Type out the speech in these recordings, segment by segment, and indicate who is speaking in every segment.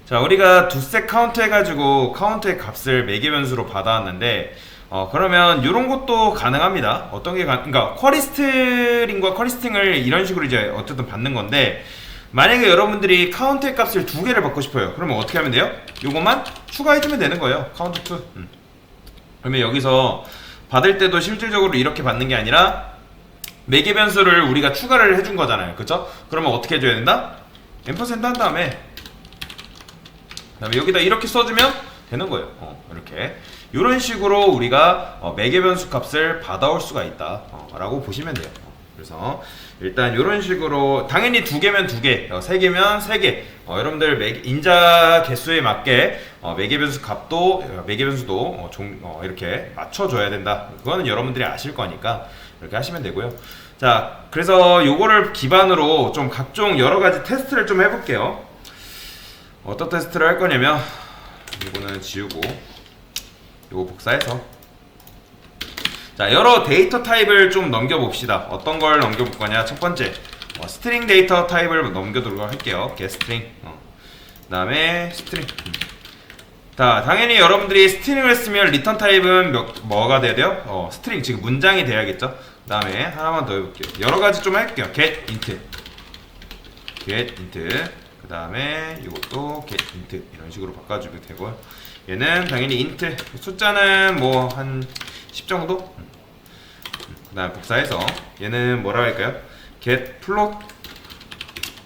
Speaker 1: 자, 우리가 두세 카운트 해가지고 카운트의 값을 매개 변수로 받아왔는데, 그러면 이런 것도 가능합니다. 어떤 게 그러니까 쿼리 스트링과 쿼리 스트링을 이런 식으로 이제 어쨌든 받는 건데, 만약에 여러분들이 카운트의 값을 두 개를 받고 싶어요. 그러면 어떻게 하면 돼요? 요것만 추가해주면 되는 거예요. 카운트 2. 그러면 여기서 받을 때도 실질적으로 이렇게 받는 게 아니라 매개 변수를 우리가 추가를 해준 거잖아요. 그쵸? 그러면 어떻게 해줘야 된다? 앰퍼센트 한 다음에 그다음에 여기다 이렇게 써주면 되는 거예요. 이렇게 이런 식으로 우리가 매개 변수 값을 받아올 수가 있다 라고 보시면 돼요. 그래서 일단 이런 식으로 당연히 두 개면 두 개, 세 개면 세 개. 여러분들 인자 개수에 맞게 매개 변수 값도 매개 변수도 이렇게 맞춰줘야 된다. 그거는 여러분들이 아실 거니까 이렇게 하시면 되고요. 자, 그래서 요거를 기반으로 좀 각종 여러 가지 테스트를 좀 해볼게요. 어떤 테스트를 할 거냐면 이거는 지우고 이거 복사해서 자 여러 데이터 타입을 좀 넘겨봅시다. 어떤 걸 넘겨볼 거냐. 첫 번째 스트링 데이터 타입을 넘겨두도록 할게요. getString 그 다음에 스트링 자 당연히 여러분들이 스트링을 쓰면 리턴 타입은 뭐가 돼야 돼요? 스트링 지금 문장이 돼야겠죠. 그 다음에 하나만 더 해볼게요. 여러 가지 좀 할게요. getInt 그 다음에 이것도 getInt 이런 식으로 바꿔주면 되고요. 얘는 당연히 int 숫자는 뭐 한 10 정도? 그 다음에 복사해서 얘는 뭐라 할까요? getFloat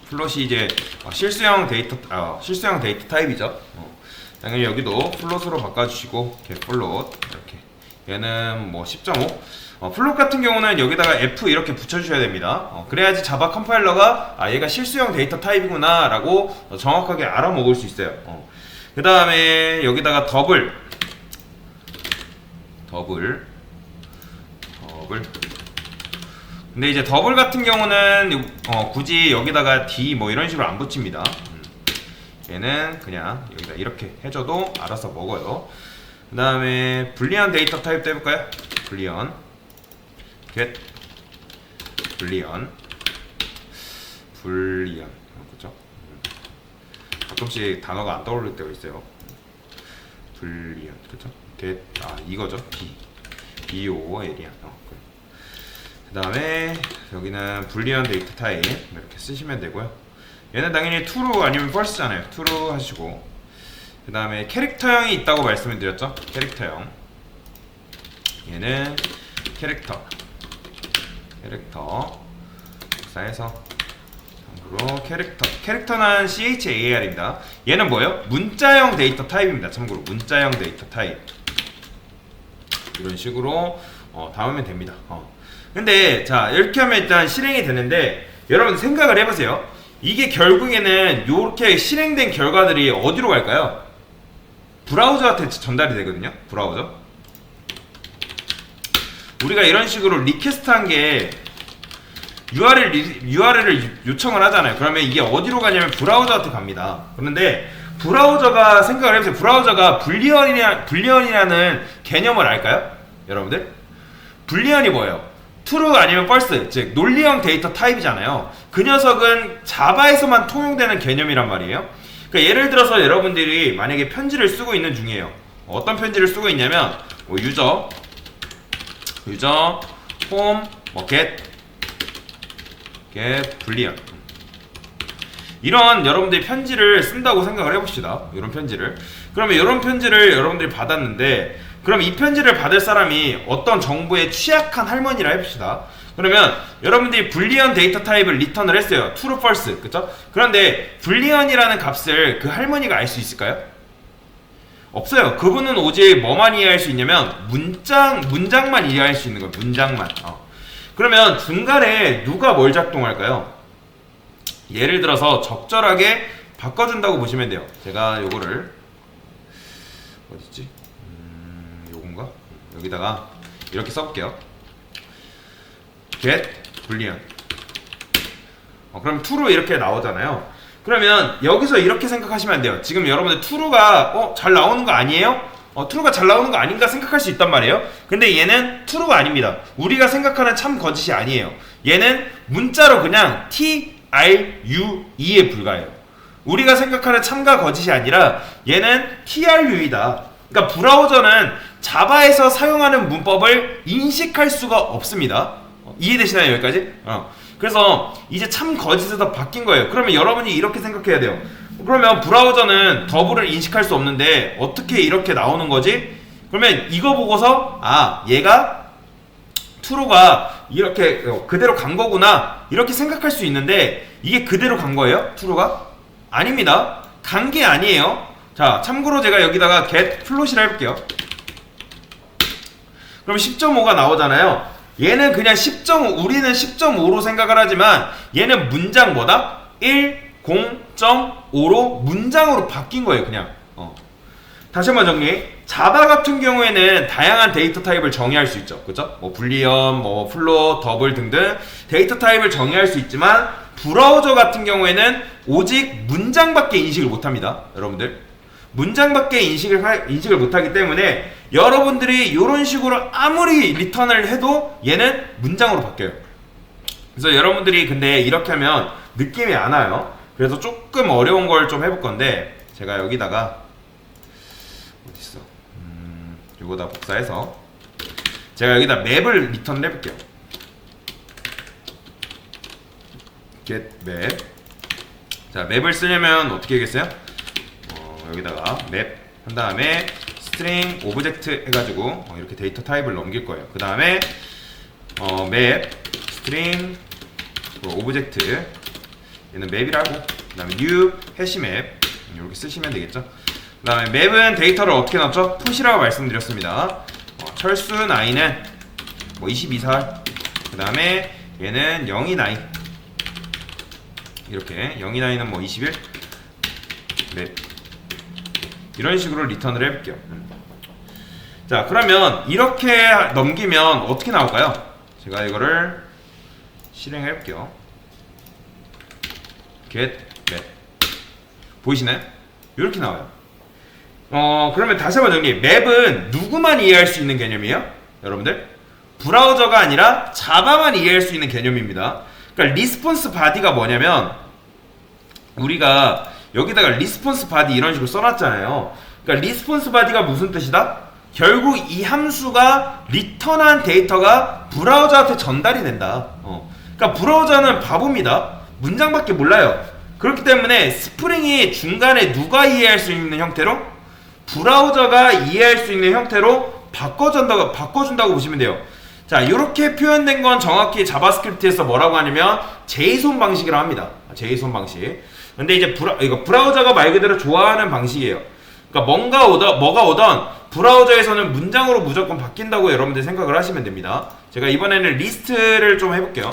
Speaker 1: 플롯이 이제 실수형 데이터 타입이죠. 당연히 여기도 플롯으로 바꿔주시고 getFloat 이렇게 얘는 뭐 10.5 플롯 같은 경우는 여기다가 F 이렇게 붙여주셔야 됩니다. 그래야지 자바 컴파일러가 얘가 실수형 데이터 타입이구나 라고 정확하게 알아먹을 수 있어요. 그 다음에 여기다가 더블 근데 이제 더블 같은 경우는 굳이 여기다가 D 뭐 이런 식으로 안 붙입니다. 얘는 그냥 여기다 이렇게 해줘도 알아서 먹어요. 그 다음에 불리한 데이터 타입도 해볼까요? 불리한 get 불리한 그죠? 가끔씩 단어가 안 떠오를 때가 있어요. 불리한 그죠? get 이거죠. BOL이야. 그 다음에 여기는 불리한 데이터 타입 이렇게 쓰시면 되고요. 얘는 당연히 true 아니면 false잖아요. true 하시고 그 다음에 캐릭터형이 있다고 말씀을 드렸죠. 캐릭터형 얘는 캐릭터 복사해서 참고로 캐릭터는 CHAR입니다. 얘는 뭐예요? 문자형 데이터 타입입니다. 참고로 문자형 데이터 타입 이런 식으로 담으면 됩니다. 근데 자 이렇게 하면 일단 실행이 되는데 여러분 생각을 해보세요. 이게 결국에는 이렇게 실행된 결과들이 어디로 갈까요? 브라우저한테 전달이 되거든요. 브라우저 우리가 이런 식으로 리퀘스트한 게 URL을 요청을 하잖아요. 그러면 이게 어디로 가냐면 브라우저한테 갑니다. 그런데 브라우저가 생각을 해보세요. 브라우저가 불리언이라는 개념을 알까요? 여러분들? 불리언이 뭐예요? true 아니면 false, 즉 논리형 데이터 타입이잖아요. 그 녀석은 자바에서만 통용되는 개념이란 말이에요. 그러니까 예를 들어서 여러분들이 만약에 편지를 쓰고 있는 중이에요. 어떤 편지를 쓰고 있냐면 뭐 유저 홈 뭐 get 불리언 이런 여러분들이 편지를 쓴다고 생각을 해봅시다. 이런 편지를 그러면 이런 편지를 여러분들이 받았는데 그럼 이 편지를 받을 사람이 어떤 정보에 취약한 할머니라 해봅시다. 그러면 여러분들이 불리언 데이터 타입을 리턴을 했어요. true, false 그쵸? 그런데 불리언이라는 값을 그 할머니가 알 수 있을까요? 없어요. 그분은 오직 뭐만 이해할 수 있냐면 문장만 이해할 수 있는 거예요. 문장만. 그러면 중간에 누가 뭘 작동할까요? 예를 들어서 적절하게 바꿔준다고 보시면 돼요. 제가 요거를 어딨지? 요건가? 여기다가 이렇게 써볼게요. get 불리언 그럼 true 이렇게 나오잖아요. 그러면 여기서 이렇게 생각하시면 안 돼요. 지금 여러분들 true가 잘 나오는 거 아니에요? true가 잘 나오는 거 아닌가 생각할 수 있단 말이에요. 근데 얘는 true가 아닙니다. 우리가 생각하는 참 거짓이 아니에요. 얘는 문자로 그냥 TRUE에 불과해요. 우리가 생각하는 참가 거짓이 아니라 얘는 TRU이다. 그러니까 브라우저는 자바에서 사용하는 문법을 인식할 수가 없습니다. 이해되시나요, 여기까지? 그래서 이제 참 거짓에서 바뀐 거예요. 그러면 여러분이 이렇게 생각해야 돼요. 그러면 브라우저는 더블을 인식할 수 없는데 어떻게 이렇게 나오는 거지? 그러면 이거 보고서 얘가 true가 이렇게 그대로 간 거구나 이렇게 생각할 수 있는데 이게 그대로 간 거예요? true가? 아닙니다. 간 게 아니에요. 자, 참고로 제가 여기다가 get float이라 해볼게요. 그럼 10.5가 나오잖아요. 얘는 그냥 10.5, 우리는 10.5로 생각을 하지만 얘는 문장 뭐다? 10.5로 문장으로 바뀐 거예요, 그냥. 다시 한번 정리. 자바 같은 경우에는 다양한 데이터 타입을 정의할 수 있죠. 그죠? 뭐 불리언, 뭐 플롯, 더블 등등 데이터 타입을 정의할 수 있지만 브라우저 같은 경우에는 오직 문장밖에 인식을 못합니다. 여러분들. 문장밖에 인식을 못하기 때문에 여러분들이 이런 식으로 아무리 리턴을 해도 얘는 문장으로 바뀌어요. 그래서 여러분들이 근데 이렇게 하면 느낌이 안 와요. 그래서 조금 어려운 걸 좀 해볼 건데 제가 여기다가 어딨어? 요거다 복사해서 제가 여기다 맵을 리턴을 해볼게요. get map. 자, 맵을 쓰려면 어떻게 하겠어요? 여기다가 맵 한 다음에 string 오브젝트 해가지고 이렇게 데이터 타입을 넘길 거예요. 그 다음에 맵 string 오브젝트 얘는 맵이라고, 그 다음에 new 해시맵 이렇게 쓰시면 되겠죠. 그 다음에 맵은 데이터를 어떻게 넣었죠? 푸시라고 말씀드렸습니다. 철순 i는 뭐 22살, 그 다음에 얘는 029 이렇게 029는 뭐 21 맵 이런 식으로 리턴을 해볼게요. 자, 그러면 이렇게 넘기면 어떻게 나올까요? 제가 이거를 실행해볼게요. get map 보이시나요? 이렇게 나와요. 그러면 다시 한번 정리. 맵은 누구만 이해할 수 있는 개념이에요? 여러분들? 브라우저가 아니라 자바만 이해할 수 있는 개념입니다. 그러니까 리스폰스 바디가 뭐냐면 우리가 여기다가 리스폰스 바디 이런 식으로 써놨잖아요. 그러니까 리스폰스 바디가 무슨 뜻이다? 결국 이 함수가 리턴한 데이터가 브라우저한테 전달이 된다. 그러니까 브라우저는 바보입니다. 문장밖에 몰라요. 그렇기 때문에 스프링이 중간에 누가 이해할 수 있는 형태로? 브라우저가 이해할 수 있는 형태로 바꿔준다고 보시면 돼요. 자, 이렇게 표현된 건 정확히 자바스크립트에서 뭐라고 하냐면 JSON 방식이라고 합니다. JSON 방식. 근데 이제 이거 브라우저가 말 그대로 좋아하는 방식이에요. 그러니까 뭐가 오던 브라우저에서는 문장으로 무조건 바뀐다고 여러분들 생각을 하시면 됩니다. 제가 이번에는 리스트를 좀 해볼게요.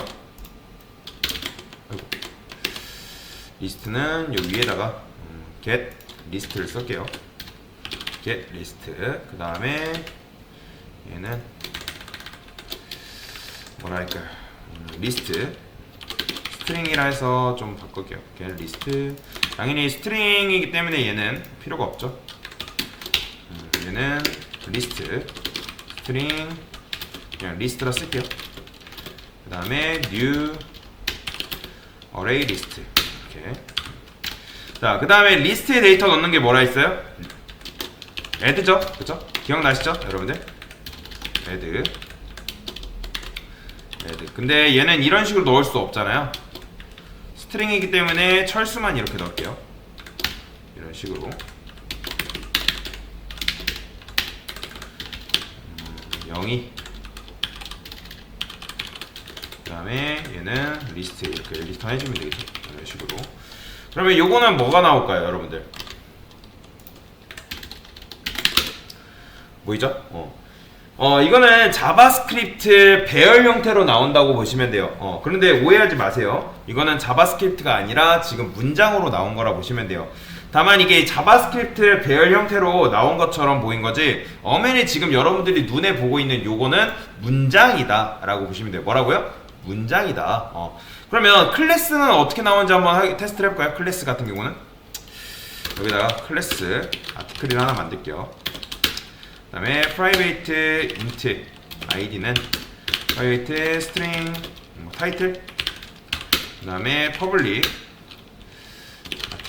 Speaker 1: 리스트는 요 위에다가 get 리스트를 쓸게요. get 리스트. 그 다음에 얘는 뭐라 할까요? 리스트 스트링이라 해서 좀 바꿀게요. get 리스트. 당연히 스트링이기 때문에 얘는 필요가 없죠. 얘는 리스트 스트링 그냥 리스트라 쓸게요. 그 다음에 new array list 이렇게. 자, 그 다음에 리스트에 데이터 넣는 게 뭐라 했어요? add죠, 그쵸? 기억나시죠, 여러분들? add. 근데 얘는 이런 식으로 넣을 수 없잖아요. 스트링이기 때문에 철수만 이렇게 넣을게요. 이런 식으로. 0이. 그 다음에 얘는 리스트 이렇게 리스트 해주면 되겠죠. 이런 식으로. 그러면 요거는 뭐가 나올까요, 여러분들? 보이죠? 이거는 자바스크립트 배열 형태로 나온다고 보시면 돼요. 그런데 오해하지 마세요. 이거는 자바스크립트가 아니라 지금 문장으로 나온 거라 보시면 돼요. 다만 이게 자바스크립트 배열 형태로 나온 것처럼 보인 거지 엄연히 지금 여러분들이 눈에 보고 있는 요거는 문장이다 라고 보시면 돼요. 뭐라고요? 문장이다. 그러면 클래스는 어떻게 나오는지 한번 테스트를 해볼까요? 클래스 같은 경우는 여기다가 클래스 아티클을 하나 만들게요. 그 다음에 private int id는 private string 타이틀. 그 다음에 public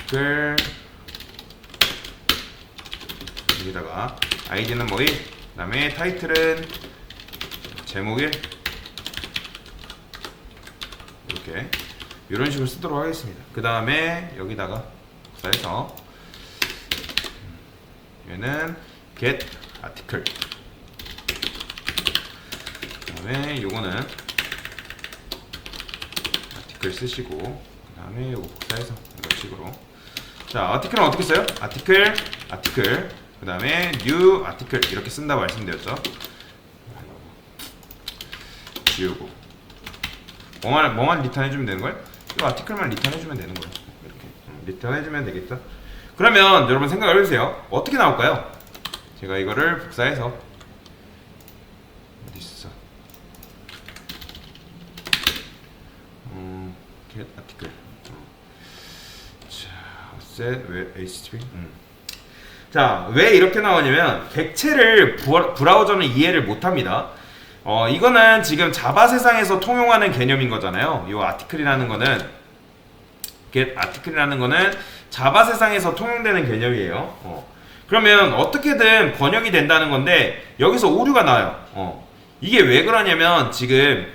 Speaker 1: 아티클 여기다가 아이디는 뭐 1, 그 다음에 타이틀은 제목 1 이렇게 이런 식으로 쓰도록 하겠습니다. 그 다음에 여기다가 복사해서 얘는 get article 그 다음에 요거는 article 쓰시고 그 다음에 요거 복사해서 이런 식으로 자 article은 어떻게 써요? article 그 다음에 new article 이렇게 쓴다고 말씀드렸죠. 지우고 뭐만 리턴해주면 되는 거예요? 이 아티클만 리턴해주면 되는 거예요. 이렇게 리턴해주면 되겠죠. 그러면 여러분 생각을 해주세요. 어떻게 나올까요? 제가 이거를 복사해서 어디 있어? get article 자 set web http 자, 왜 이렇게 나오냐면 객체를 브라우저는 이해를 못합니다. 이거는 지금 자바 세상에서 통용하는 개념인 거잖아요. 이 아티클이라는 거는 get article이라는 거는 자바 세상에서 통용되는 개념이에요. 그러면 어떻게든 번역이 된다는 건데 여기서 오류가 나요. 이게 왜 그러냐면 지금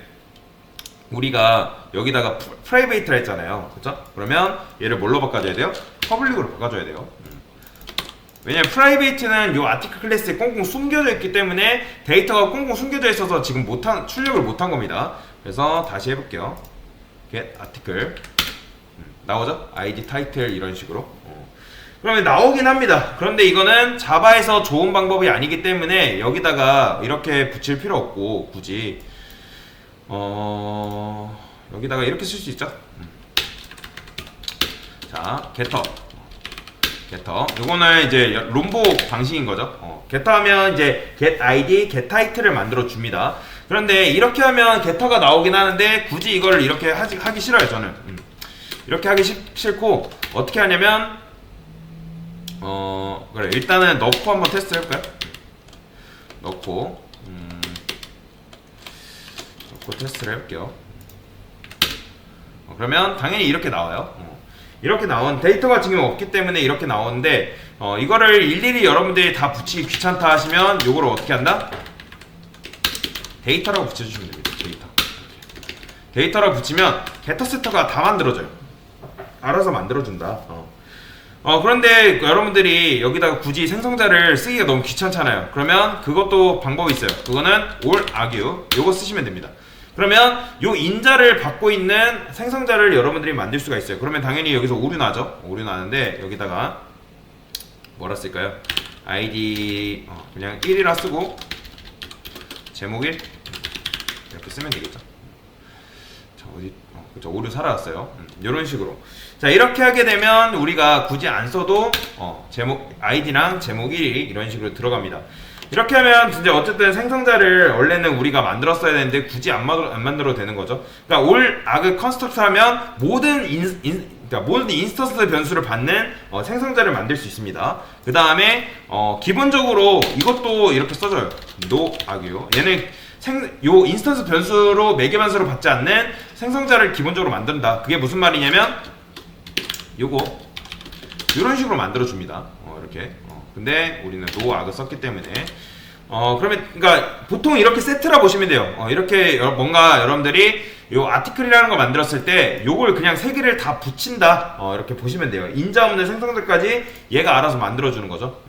Speaker 1: 우리가 여기다가 프라이베이트라 했잖아요. 그렇죠? 그러면 얘를 뭘로 바꿔줘야 돼요? 퍼블릭으로 바꿔줘야 돼요. 왜냐면 프라이베이트는 요 아티클 클래스에 꽁꽁 숨겨져 있기 때문에 데이터가 꽁꽁 숨겨져 있어서 지금 출력을 못한 겁니다. 그래서 다시 해볼게요. get article 나오죠? id 타이틀 이런 식으로 그러면 나오긴 합니다. 그런데 이거는 자바에서 좋은 방법이 아니기 때문에 여기다가 이렇게 붙일 필요 없고 굳이 여기다가 이렇게 쓸 수 있죠. 자 getter 요거는 이제 롬복 방식인 거죠. getter 하면 이제 get id, get title을 만들어 줍니다. 그런데 이렇게 하면 getter가 나오긴 하는데 굳이 이걸 이렇게 하기 싫어요. 저는 이렇게 하기 싫고 어떻게 하냐면 그래 일단은 넣고 한번 테스트 해볼까요? 넣고 테스트를 해볼게요. 그러면 당연히 이렇게 나와요. 이렇게 나온 데이터가 지금 없기 때문에 이렇게 나오는데 이거를 일일이 여러분들이 다 붙이기 귀찮다 하시면 이거를 어떻게 한다? 데이터라고 붙여주시면 됩니다. 데이터라고 붙이면 게터세터가 다 만들어져요. 알아서 만들어준다. 그런데 여러분들이 여기다가 굳이 생성자를 쓰기가 너무 귀찮잖아요. 그러면 그것도 방법이 있어요. 그거는 all argue 요거 쓰시면 됩니다. 그러면 요 인자를 받고 있는 생성자를 여러분들이 만들 수가 있어요. 그러면 당연히 여기서 오류 나죠. 오류 나는데 여기다가 뭐라 쓸까요? id 그냥 1이라 쓰고 제목 1 이렇게 쓰면 되겠죠. 자 어디 그쵸 오류 살아왔어요. 이런 식으로 자 이렇게 하게 되면 우리가 굳이 안 써도 제목 id랑 제목 1이 이런 식으로 들어갑니다. 이렇게 하면 진짜 어쨌든 생성자를 원래는 우리가 만들었어야 되는데 굳이 안 만들어도 되는 거죠. 그러니까 all arg construct 하면 모든 인스턴스 변수를 받는 생성자를 만들 수 있습니다. 그 다음에 기본적으로 이것도 이렇게 써줘요. no arg 얘는 요 인스턴스 변수로 매개 변수를 받지 않는 생성자를 기본적으로 만든다. 그게 무슨 말이냐면 요거 이런 식으로 만들어 줍니다. 이렇게 근데 우리는 no arg 썼기 때문에 그러면 그러니까 보통 이렇게 세트라 보시면 돼요. 이렇게 뭔가 여러분들이 요 아티클이라는 거 만들었을 때 요걸 그냥 세 개를 다 붙인다. 이렇게 보시면 돼요. 인자 없는 생성자까지 얘가 알아서 만들어 주는 거죠.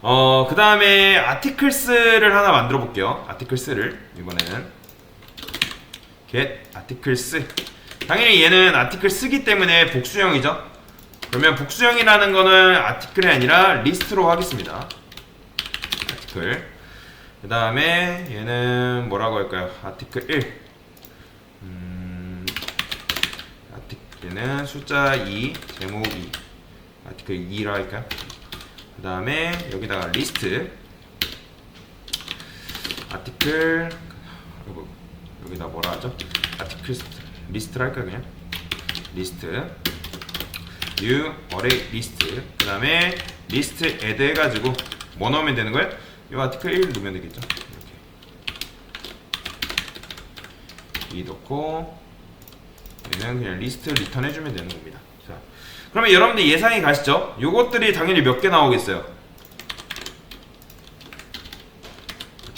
Speaker 1: 그 다음에 아티클스를 하나 만들어 볼게요. 아티클스를 이번에는 get articles 당연히 얘는 아티클스기 때문에 복수형이죠. 그러면 복수형이라는 거는 아티클이 아니라 리스트로 하겠습니다. 아티클 그 다음에 얘는 뭐라고 할까요? 아티클 1 얘는 숫자 2 제목 2 아티클 2라 할까요? 그 다음에 여기다가 리스트 아티클 여기다 뭐라 하죠? 아티클 리스트라 할까요? 그냥 리스트 new array list 그 다음에 list add 해가지고 뭐 넣으면 되는 거예요? 이 아티클 1 넣으면 되겠죠. 이렇게 2 넣고 얘는 그냥 리스트 리턴 해주면 되는 겁니다. 자, 그러면 여러분들 예상이 가시죠? 요것들이 당연히 몇 개 나오겠어요?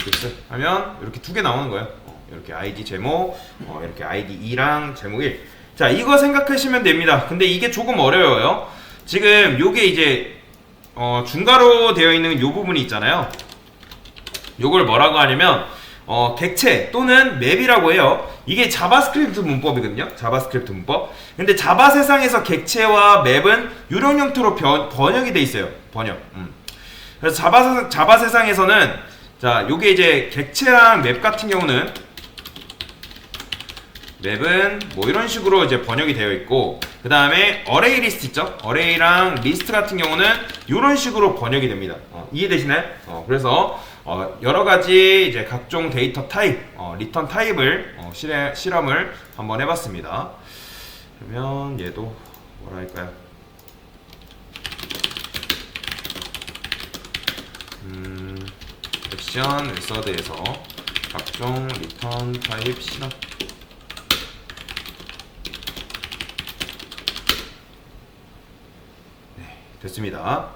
Speaker 1: 이렇게 하면 이렇게 두 개 나오는 거예요. 이렇게 ID 제목, 이렇게 ID 2랑 제목 1. 자, 이거 생각하시면 됩니다. 근데 이게 조금 어려워요. 지금 요게 이제 중괄호 되어 있는 요 부분이 있잖아요. 요걸 뭐라고 하냐면 객체 또는 맵이라고 해요. 이게 자바스크립트 문법이거든요. 자바스크립트 문법. 근데 자바 세상에서 객체와 맵은 유령 형태로 번역이 돼 있어요. 번역. 그래서 자바 세상에서는 자, 요게 이제 객체랑 맵 같은 경우는 맵은 뭐 이런 식으로 이제 번역이 되어 있고, 그 다음에 어레이 리스트 있죠? 어레이랑 리스트 같은 경우는 이런 식으로 번역이 됩니다. 이해되시나요? 그래서 여러 가지 이제 각종 데이터 타입, 리턴 타입을 실험을 한번 해봤습니다. 그러면 얘도 뭐라 할까요? 액션 메서드에서 각종 리턴 타입 실험. 네, 됐습니다.